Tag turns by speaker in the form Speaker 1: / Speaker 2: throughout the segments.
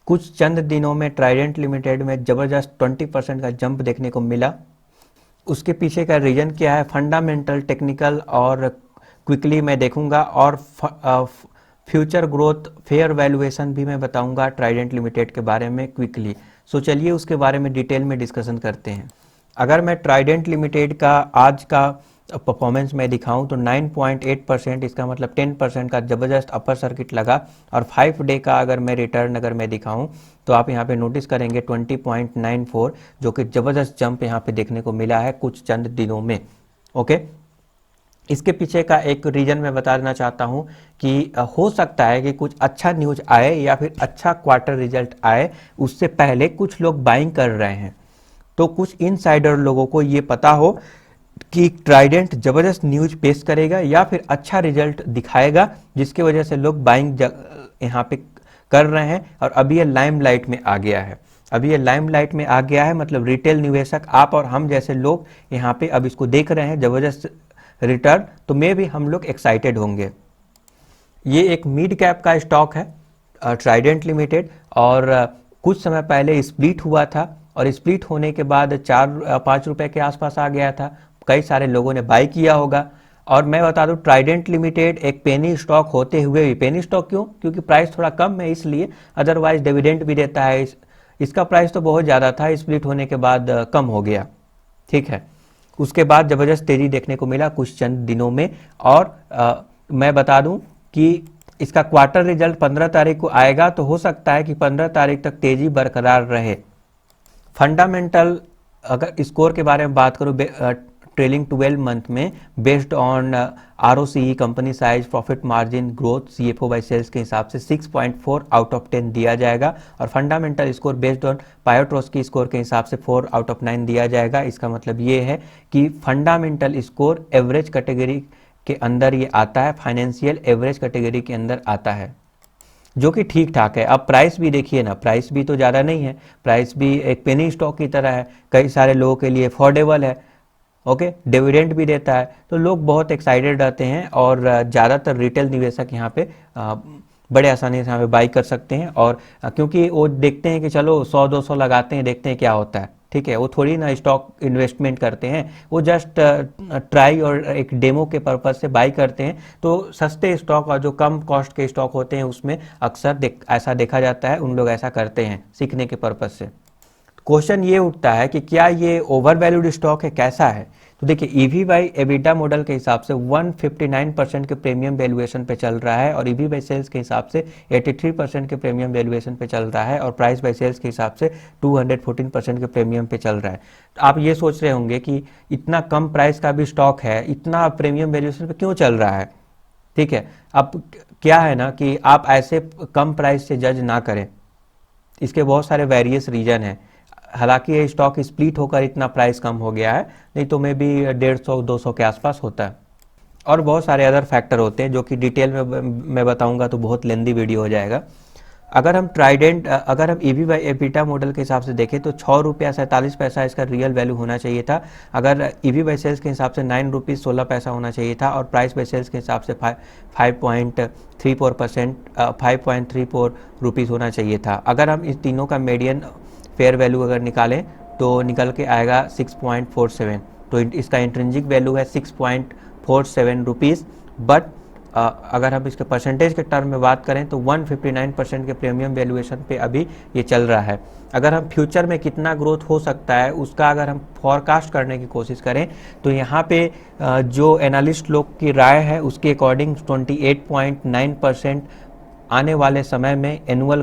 Speaker 1: कुछ चंद दिनों में ट्राइडेंट लिमिटेड में ज़बरदस्त 20% का जंप देखने को मिला। उसके पीछे का रीज़न क्या है, फंडामेंटल, टेक्निकल और क्विकली मैं देखूंगा, और फ्यूचर ग्रोथ, फेयर वैल्यूएशन भी मैं बताऊंगा ट्राइडेंट लिमिटेड के बारे में क्विकली। सो चलिए उसके बारे में डिटेल में डिस्कशन करते हैं। अगर मैं ट्राइडेंट लिमिटेड का आज का परफॉर्मेंस में दिखाऊं तो 9.8%, इसका मतलब 10% का ज़बरदस्त अपर सर्किट लगा। और 5 डे का अगर मैं रिटर्न अगर मैं दिखाऊं तो आप यहाँ पे नोटिस करेंगे 20.94, जो कि ज़बरदस्त जंप यहाँ पे देखने को मिला है कुछ चंद दिनों में। ओके, इसके पीछे का एक रीज़न मैं बता देना चाहता हूँ कि हो सकता है कि कुछ अच्छा न्यूज़ आए या फिर अच्छा क्वार्टर रिजल्ट आए, उससे पहले कुछ लोग बाइंग कर रहे हैं। तो कुछ इनसाइडर लोगों को ये पता हो कि ट्राइडेंट ज़बरदस्त न्यूज़ पेश करेगा या फिर अच्छा रिजल्ट दिखाएगा, जिसकी वजह से लोग बाइंग यहाँ पे कर रहे हैं। और अभी ये लाइमलाइट में आ गया है, अभी ये लाइमलाइट में आ गया है, मतलब रिटेल निवेशक, आप और हम जैसे लोग यहाँ पे अब इसको देख रहे हैं ज़बरदस्त रिटर्न, तो मे भी हम लोग एक्साइटेड होंगे। ये एक मिड कैप का स्टॉक है ट्राइडेंट लिमिटेड, और कुछ समय पहले स्प्लिट हुआ था, और स्प्लिट होने के बाद 4-5 रुपए के आसपास आ गया था। कई सारे लोगों ने बाई किया होगा। और मैं बता दूं ट्राइडेंट लिमिटेड एक पेनी स्टॉक होते हुए भी, पेनी स्टॉक क्यों, क्योंकि प्राइस थोड़ा कम है इसलिए, अदरवाइज डिविडेंड भी देता है। इसका प्राइस तो बहुत ज़्यादा था, स्प्लिट होने के बाद कम हो गया, ठीक है। उसके बाद ज़बरदस्त तेज़ी देखने को मिला कुछ चंद दिनों में। और मैं बता दूं कि इसका क्वार्टर रिजल्ट 15 तारीख को आएगा, तो हो सकता है कि 15 तारीख तक तेज़ी बरकरार रहे। फंडामेंटल अगर स्कोर के बारे में बात करूं, ट्रेलिंग 12 मंथ में based on ROCE, company size, profit margin, growth, CFO by sales के हिसाब से 6.4 आउट ऑफ 10 दिया जाएगा। और fundamental score based on Piotroski score के हिसाब से 4 आउट ऑफ 9 दिया जाएगा। इसका मतलब ये है कि फंडामेंटल स्कोर एवरेज कैटेगरी के अंदर ये आता है, फाइनेंशियल एवरेज कैटेगरी के अंदर आता है, जो कि ठीक ठाक है। अब प्राइस भी देखिए ना, प्राइस भी तो ज़्यादा नहीं है, प्राइस भी एक पेनी स्टॉक की तरह है, कई सारे लोगों के लिए अफोर्डेबल है। ओके, डिविडेंड भी देता है, तो लोग बहुत एक्साइटेड रहते हैं। और ज़्यादातर रिटेल निवेशक यहाँ पे बड़े आसानी से यहाँ पे बाई कर सकते हैं। और क्योंकि वो देखते हैं कि चलो 100-200 लगाते हैं, देखते हैं क्या होता है, ठीक है। वो थोड़ी ना स्टॉक इन्वेस्टमेंट करते हैं, वो जस्ट ट्राई और एक डेमो के पर्पज से बाई करते हैं। तो सस्ते स्टॉक और जो कम कॉस्ट के स्टॉक होते हैं उसमें अक्सर ऐसा देखा जाता है, उन लोग ऐसा करते हैं सीखने के पर्पज से। क्वेश्चन ये उठता है कि क्या ये ओवर वैल्यूड स्टॉक है, कैसा है। तो देखिए EV बाई एबिटा मॉडल के हिसाब से 159% के प्रीमियम वैल्यूएशन पे चल रहा है, और EV बाई सेल्स के हिसाब से 83% के प्रीमियम वैल्यूएशन पे चल रहा है, और प्राइस बाई सेल्स के हिसाब से 214% के प्रीमियम पे चल रहा है। तो आप ये सोच रहे होंगे कि इतना कम प्राइस का भी स्टॉक है, इतना प्रीमियम वैल्यूएशन पे क्यों चल रहा है, ठीक है। अब क्या है ना कि आप ऐसे कम प्राइस से जज ना करें, इसके बहुत सारे वेरियस रीजन हैं। हालांकि ये स्टॉक स्प्लिट होकर इतना प्राइस कम हो गया है, नहीं तो मे भी 150-200 के आसपास होता है। और बहुत सारे अदर फैक्टर होते हैं जो कि डिटेल में मैं बताऊंगा तो बहुत लेंदी वीडियो हो जाएगा। अगर हम EV बाई एबिटा मॉडल के हिसाब से देखें तो 6 रुपया 47 पैसा इसका रियल वैल्यू होना चाहिए था। अगर EV बाई सेल्स के हिसाब से 9 रुपीज़ 16 पैसा होना चाहिए था, और प्राइस बाई सेल्स के हिसाब से 5.34 रुपीज़ होना चाहिए था। अगर हम इस तीनों का मीडियन फेयर वैल्यू अगर निकालें तो निकल के आएगा 6.47, तो इसका इंट्रिंसिक वैल्यू है 6.47 रुपीज़। बट अगर हम इसके परसेंटेज के टर्म में बात करें तो 159% के प्रीमियम वैल्यूएशन पे अभी ये चल रहा है। अगर हम फ्यूचर में कितना ग्रोथ हो सकता है उसका अगर हम फॉरकास्ट करने की कोशिश करें तो यहाँ पे जो एनालिस्ट लोग की राय है उसके अकॉर्डिंग 28.9% आने वाले समय में एनुअल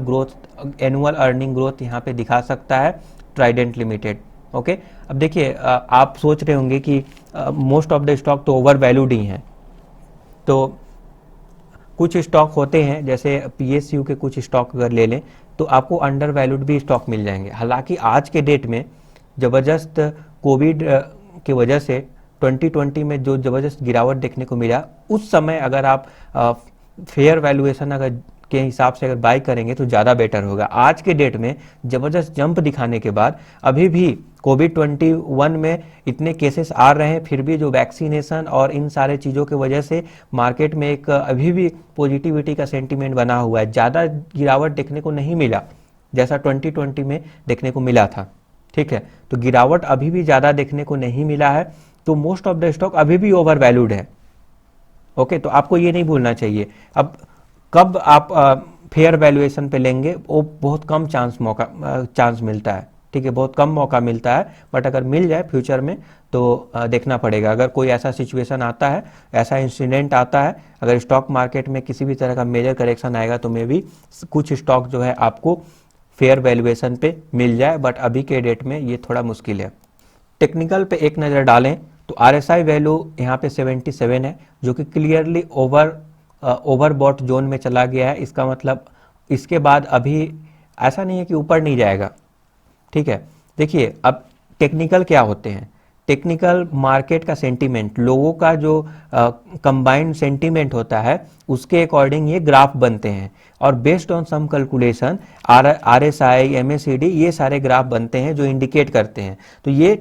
Speaker 1: अर्निंग ग्रोथ यहाँ पे दिखा सकता है ट्राइडेंट लिमिटेड। ओके, अब देखिए आप सोच रहे होंगे कि मोस्ट ऑफ द स्टॉक तो ओवर वैल्यूड ही हैं, तो कुछ स्टॉक होते हैं जैसे PSU के कुछ स्टॉक अगर ले लें तो आपको अंडर वैल्यूड भी स्टॉक मिल जाएंगे। हालांकि आज के डेट में ज़बरदस्त कोविड की वजह से 2020 में जो ज़बरदस्त गिरावट देखने को मिला, उस समय अगर आप फेयर वैल्यूएशन अगर के हिसाब से अगर बाई करेंगे तो ज़्यादा बेटर होगा। आज के डेट में ज़बरदस्त जंप दिखाने के बाद अभी भी कोविड-21 में इतने केसेस आ रहे हैं, फिर भी जो वैक्सीनेशन और इन सारे चीज़ों की वजह से मार्केट में एक अभी भी पॉजिटिविटी का सेंटीमेंट बना हुआ है, ज़्यादा गिरावट देखने को नहीं मिला। जैसा 2020 में देखने को मिला था। ठीक है, तो गिरावट अभी भी ज़्यादा देखने को नहीं मिला है, तो मोस्ट ऑफ द स्टॉक अभी भी ओवर वैल्यूड है। ओके, तो आपको ये नहीं भूलना चाहिए। अब कब आप फेयर वैल्यूएशन पे लेंगे, वो बहुत कम चांस मिलता है। ठीक है, बहुत कम मौका मिलता है, बट अगर मिल जाए फ्यूचर में तो देखना पड़ेगा। अगर कोई ऐसा सिचुएशन आता है, ऐसा इंसिडेंट आता है, अगर स्टॉक मार्केट में किसी भी तरह का मेजर करेक्शन आएगा, तो मे भी कुछ स्टॉक जो है आपको फेयर वैल्यूएशन पे मिल जाए, बट अभी के डेट में ये थोड़ा मुश्किल है। टेक्निकल पे एक नज़र डालें तो RSI वैल्यू यहाँ पे 77 है, जो कि क्लियरली ओवरबॉट जोन में चला गया है। इसका मतलब इसके बाद अभी ऐसा नहीं है कि ऊपर नहीं जाएगा। ठीक है, देखिए अब टेक्निकल क्या होते हैं। टेक्निकल मार्केट का सेंटीमेंट, लोगों का जो कंबाइंड सेंटीमेंट होता है, उसके अकॉर्डिंग ये ग्राफ बनते हैं, और based on some calculation RSI, MACD, ये सारे ग्राफ बनते हैं जो इंडिकेट करते हैं। तो ये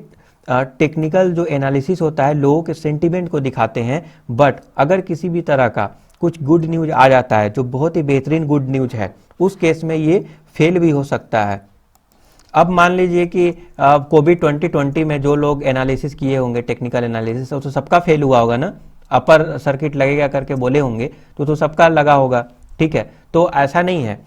Speaker 1: टेक्निकल जो एनालिसिस होता है लोगों के सेंटीमेंट को दिखाते हैं, बट अगर किसी भी तरह का कुछ गुड न्यूज आ जाता है, जो बहुत ही बेहतरीन गुड न्यूज है, उस केस में ये फेल भी हो सकता है। अब मान लीजिए कि कोविड 2020 में जो लोग एनालिसिस किए होंगे, टेक्निकल एनालिसिस, तो सबका फेल हुआ होगा ना, अपर सर्किट लगेगा करके बोले होंगे, तो सबका लगा होगा। ठीक है, तो ऐसा नहीं है,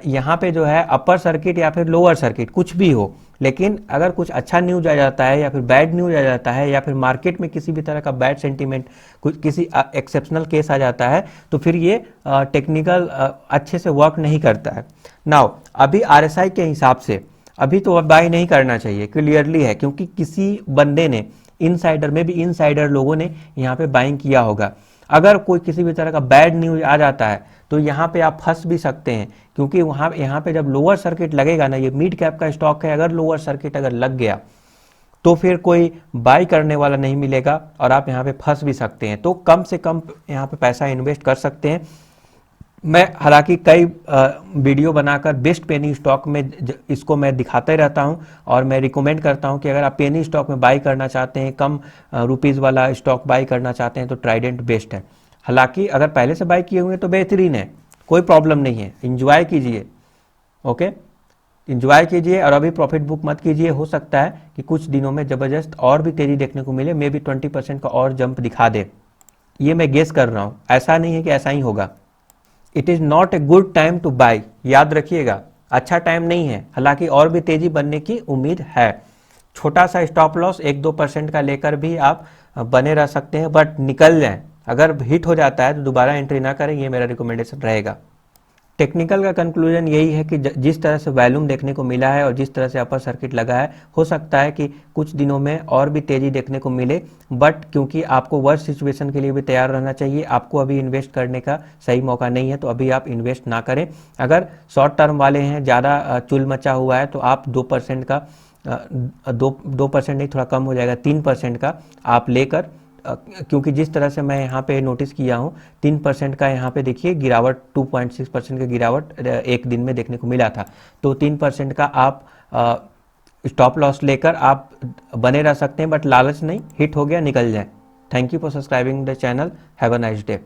Speaker 1: यहाँ पे जो है अपर सर्किट या फिर लोअर सर्किट कुछ भी हो, लेकिन अगर कुछ अच्छा न्यूज आ जाता है या फिर बैड न्यूज आ जाता है, या फिर मार्केट में किसी भी तरह का बैड सेंटीमेंट, कुछ किसी एक्सेप्शनल केस आ जाता है, तो फिर ये टेक्निकल अच्छे से वर्क नहीं करता है। नाउ अभी RSI के हिसाब से अभी तो बाय नहीं करना चाहिए, क्लियरली है, क्योंकि किसी बंदे ने, इनसाइडर में भी इनसाइडर लोगों ने यहाँ पे बाइंग किया होगा। अगर कोई किसी भी तरह का बैड न्यूज आ जाता है तो यहाँ पे आप फंस भी सकते हैं, क्योंकि यहाँ पे जब लोअर सर्किट लगेगा ना, ये मिड कैप का स्टॉक है, अगर लोअर सर्किट अगर लग गया तो फिर कोई बाई करने वाला नहीं मिलेगा और आप यहाँ पे फंस भी सकते हैं। तो कम से कम यहाँ पे पैसा इन्वेस्ट कर सकते हैं। मैं हालांकि कई वीडियो बनाकर बेस्ट पेनी स्टॉक में इसको मैं दिखाते रहता हूं, और मैं रिकमेंड करता हूं कि अगर आप पेनी स्टॉक में बाई करना चाहते हैं, कम रुपीज़ वाला स्टॉक बाई करना चाहते हैं, तो ट्राइडेंट बेस्ट है। हालांकि अगर पहले से बाई किए हुए हैं तो बेहतरीन है, कोई प्रॉब्लम नहीं है, इंजॉय कीजिए। ओके, इंजॉय कीजिए, और अभी प्रॉफिट बुक मत कीजिए। हो सकता है कि कुछ दिनों में ज़बरदस्त और भी तेज़ी देखने को मिले, मे बी 20% का और जंप दिखा दे, ये मैं गेस कर रहा हूँ। ऐसा नहीं है कि ऐसा ही होगा। It is not a good time two by, याद रखिएगा, अच्छा टाइम नहीं है। हालांकि और भी तेजी बनने की उम्मीद है। छोटा सा स्टॉप लॉस 1-2% का लेकर भी आप बने रह सकते हैं, बट निकल जाएं। अगर हिट हो जाता है तो दोबारा एंट्री ना करें, ये मेरा रिकमेंडेशन रहेगा। टेक्निकल का कंक्लूजन यही है कि जिस तरह से वॉल्यूम देखने को मिला है और जिस तरह से अपर सर्किट लगा है, हो सकता है कि कुछ दिनों में और भी तेजी देखने को मिले, बट क्योंकि आपको वर्स्ट सिचुएशन के लिए भी तैयार रहना चाहिए। आपको अभी इन्वेस्ट करने का सही मौका नहीं है, तो अभी आप इन्वेस्ट ना करें। अगर शॉर्ट टर्म वाले हैं, ज़्यादा चुल मचा हुआ है, तो आप 2% का 2% नहीं, थोड़ा कम हो जाएगा, 3% का आप लेकर, क्योंकि जिस तरह से मैं यहाँ पे नोटिस किया हूँ 3% का यहाँ पे देखिए गिरावट, 2.6% का गिरावट एक दिन में देखने को मिला था। तो 3% का आप स्टॉप लॉस लेकर आप बने रह सकते हैं, बट लालच नहीं, हिट हो गया निकल जाए। Thank you for subscribing the channel, have a nice day.